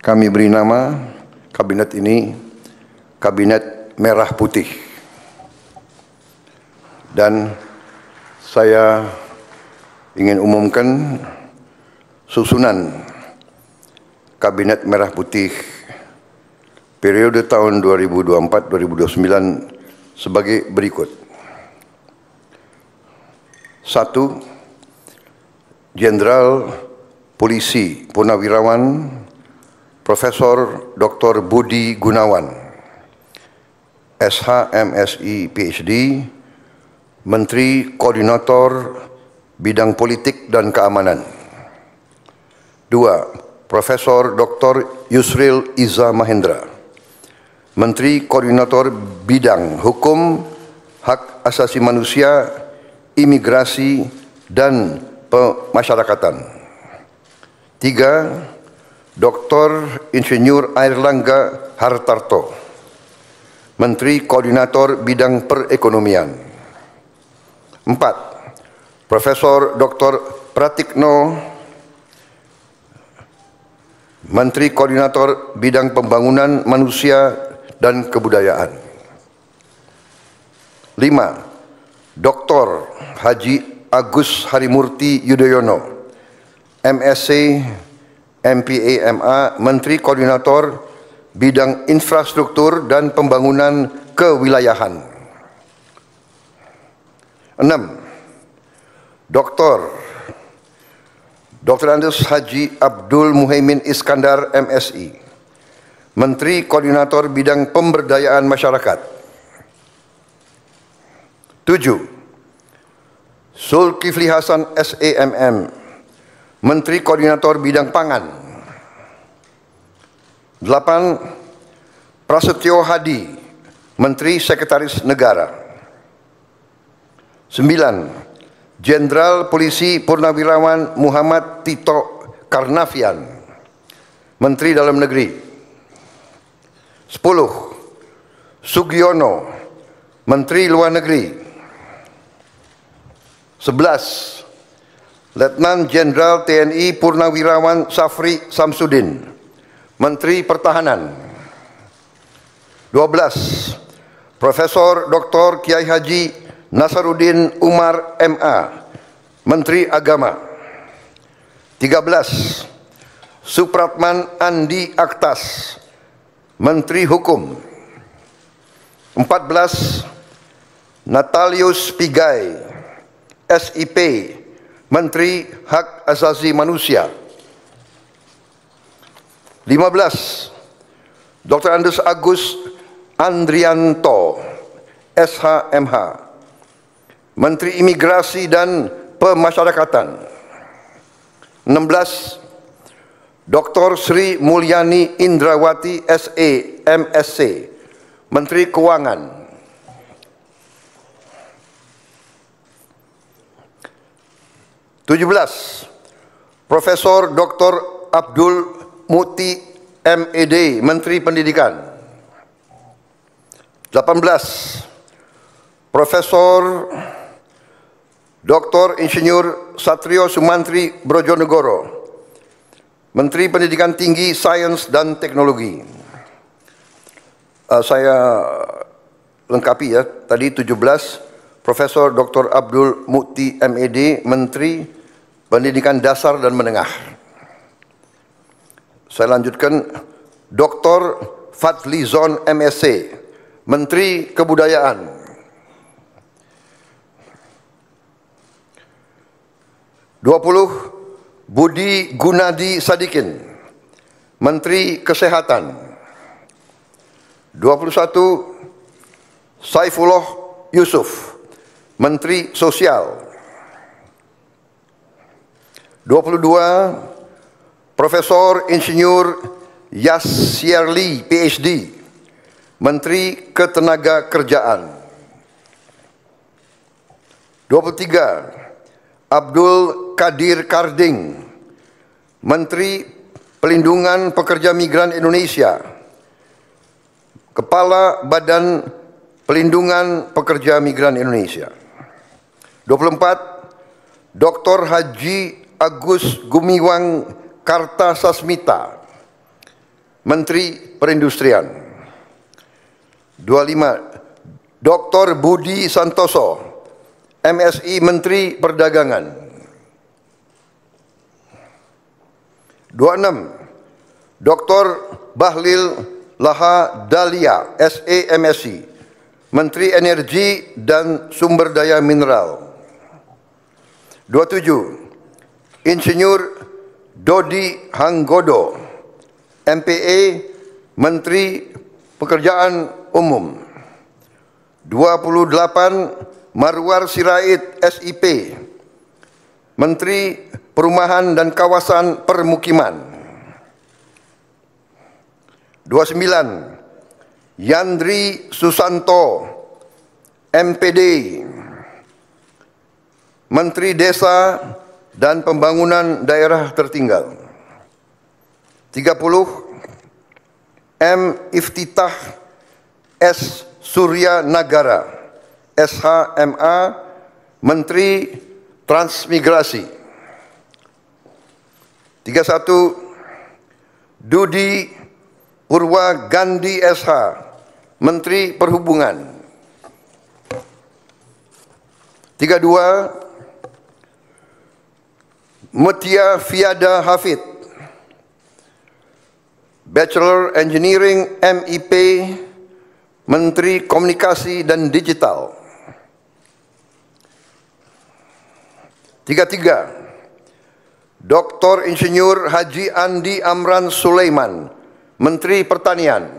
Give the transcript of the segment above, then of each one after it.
Kami beri nama kabinet ini Kabinet Merah Putih. Dan saya ingin umumkan susunan Kabinet Merah Putih periode tahun 2024-2029 sebagai berikut. 1. Jenderal Polisi Purnawirawan Profesor Dr. Budi Gunawan, SH, MSI, PhD, Menteri Koordinator Bidang Politik dan Keamanan. 2. Profesor Dr. Yusril Iza Mahendra, Menteri Koordinator Bidang Hukum, Hak Asasi Manusia, Imigrasi, dan Pemasyarakatan. 3. Dr. Insinyur Airlangga Hartarto, Menteri Koordinator Bidang Perekonomian. 4. Profesor Dr. Pratikno, Menteri Koordinator Bidang Pembangunan Manusia dan Kebudayaan. 5. Dr. Haji Agus Harimurti Yudhoyono, MSc, MPA, MA, Menteri Koordinator Bidang Infrastruktur dan Pembangunan Kewilayahan. 6. Dr. Andes Haji Abdul Muhaimin Iskandar, MSI, Menteri Koordinator Bidang Pemberdayaan Masyarakat. 7. Zulkifli Hasan, SEMM, Menteri Koordinator Bidang Pangan. 8. Prasetyo Hadi, Menteri Sekretaris Negara. 9. Jenderal Polisi Purnawirawan Muhammad Tito Karnavian, Menteri Dalam Negeri. 10. Sugiono, Menteri Luar Negeri. 11. Letnan Jenderal TNI Purnawirawan Safri Samsudin, Menteri Pertahanan. 12. Profesor Dr. Kiai Haji Nasaruddin Umar, MA, Menteri Agama. 13. Supratman Andi Aktas, Menteri Hukum. 14. Natalius Pigai, SIP, Menteri Hak Asasi Manusia. 15. Dr. Andes Agus Andrianto, SHMH, Menteri Imigrasi dan Pemasyarakatan. 16. Dr. Sri Mulyani Indrawati, SE, MSc, Menteri Keuangan. 17. Profesor Dr. Abdul Muti, MED, Menteri Pendidikan. 18. Profesor Dr. Insinyur Satrio Sumantri Brojonegoro, Menteri Pendidikan Tinggi, Sains dan Teknologi. Saya lengkapi ya, tadi 17. Profesor Dr. Abdul Muti, MED, Menteri Pendidikan Dasar dan Menengah. Saya lanjutkan, Dr. Fadlizon, MSc, Menteri Kebudayaan. 20. Budi Gunadi Sadikin, Menteri Kesehatan. 21. Saifullah Yusuf, Menteri Sosial. 22. Profesor Insinyur Yasyarli, PhD, Menteri Ketenagakerjaan. 23. Abdul Qadir Karding, Menteri Pelindungan Pekerja Migran Indonesia, Kepala Badan Pelindungan Pekerja Migran Indonesia. 24. Dr. Haji Agus Gumiwang Kartasasmita, Menteri Perindustrian. 25, Dr. Budi Santoso, MSI Menteri Perdagangan. 26, Dr. Bahlil Lahadalia, SE MSI, Menteri Energi dan Sumber Daya Mineral. 27, Insinyur Dodi Hanggodo, MPA, Menteri Pekerjaan Umum. 28, Marwar Sirait, SIP, Menteri Perumahan dan Kawasan Permukiman. 29, Yandri Susanto, MPD, Menteri Desa dan Pembangunan Daerah Tertinggal. 30, M. Iftitah S. Surya Nagara, SHMA, Menteri Transmigrasi. 31, Dudi Purwa Gandhi SH, Menteri Perhubungan. 32, Mutia Fiada Hafid, Bachelor Engineering MIP, Menteri Komunikasi dan Digital. 33, Dr. Insinyur Haji Andi Amran Sulaiman, Menteri Pertanian.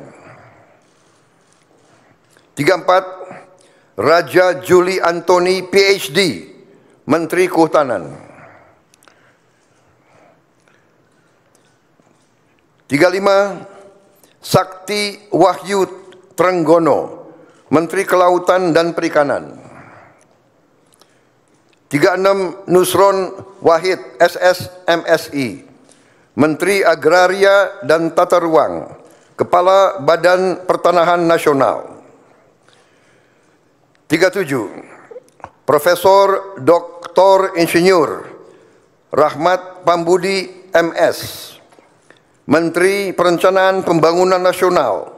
34, Raja Juli Antoni PhD, Menteri Kehutanan. 35, Sakti Wahyu Trenggono, Menteri Kelautan dan Perikanan. 36, Nusron Wahid SS MSI, Menteri Agraria dan Tata Ruang, Kepala Badan Pertanahan Nasional. 37, Profesor Dr. Insinyur Rahmat Pambudi MS, Menteri Perencanaan Pembangunan Nasional,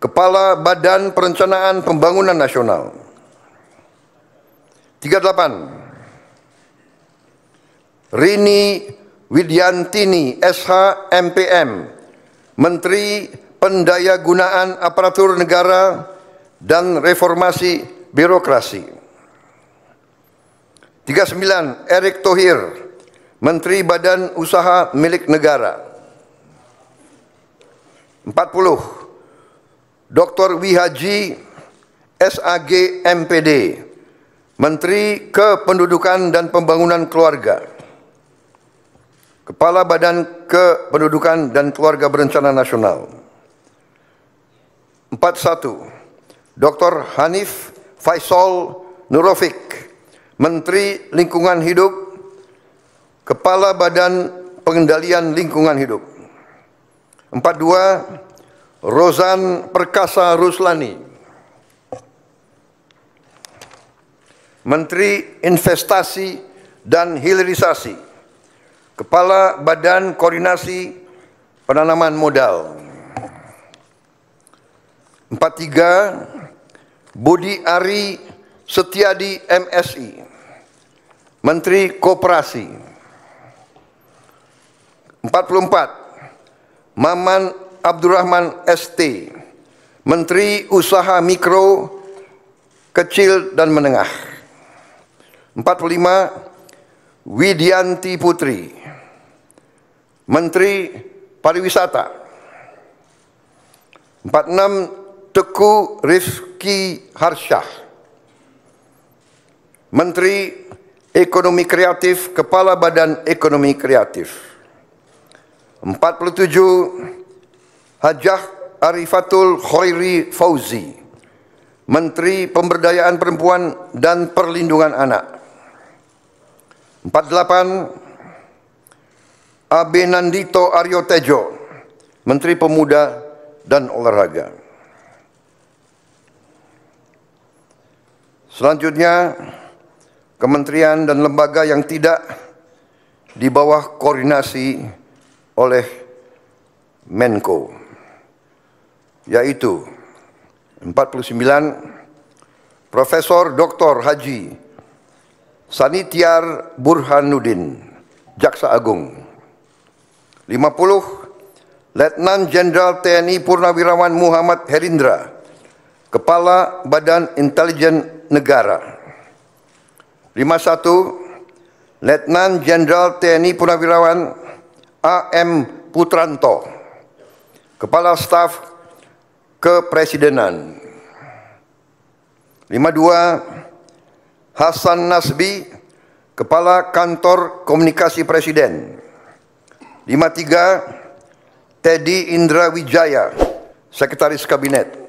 Kepala Badan Perencanaan Pembangunan Nasional. 38, Rini Widyantini SH MPM, Menteri Pendayagunaan Aparatur Negara dan Reformasi Birokrasi. 39, Erick Thohir, Menteri Badan Usaha Milik Negara. 40, Dr. Wihaji SAG MPD, Menteri Kependudukan dan Pembangunan Keluarga, Kepala Badan Kependudukan dan Keluarga Berencana Nasional. 41, Dr. Hanif Faisal Nurofik, Menteri Lingkungan Hidup, Kepala Badan Pengendalian Lingkungan Hidup. 42, Rozan Perkasa Ruslani, Menteri Investasi dan Hilirisasi, Kepala Badan Koordinasi Penanaman Modal. 43, Budi Ari Setiadi MSI, Menteri Koperasi. 44, Maman Abdurrahman ST, Menteri Usaha Mikro, Kecil dan Menengah. 45, Widianti Putri, Menteri Pariwisata. 46, Teguh Rifki Harsyah, Menteri Ekonomi Kreatif, Kepala Badan Ekonomi Kreatif. 47, Hajah Arifatul Khairi Fauzi, Menteri Pemberdayaan Perempuan dan Perlindungan Anak. 48, Abe Nandito Aryo Tejo, Menteri Pemuda dan Olahraga. Selanjutnya, kementerian dan lembaga yang tidak di bawah koordinasi oleh Menko, yaitu 49 Profesor Dr. Haji Sanitiar Burhanuddin, Jaksa Agung. 50 Letnan Jenderal TNI Purnawirawan Muhammad Herindra, Kepala Badan Intelijen Negara. 51 Letnan Jenderal TNI Purnawirawan AM Putranto, Kepala Staf Kepresidenan. 52 Hasan Nasbi, Kepala Kantor Komunikasi Presiden. 53 Teddy Indra Wijaya, Sekretaris Kabinet.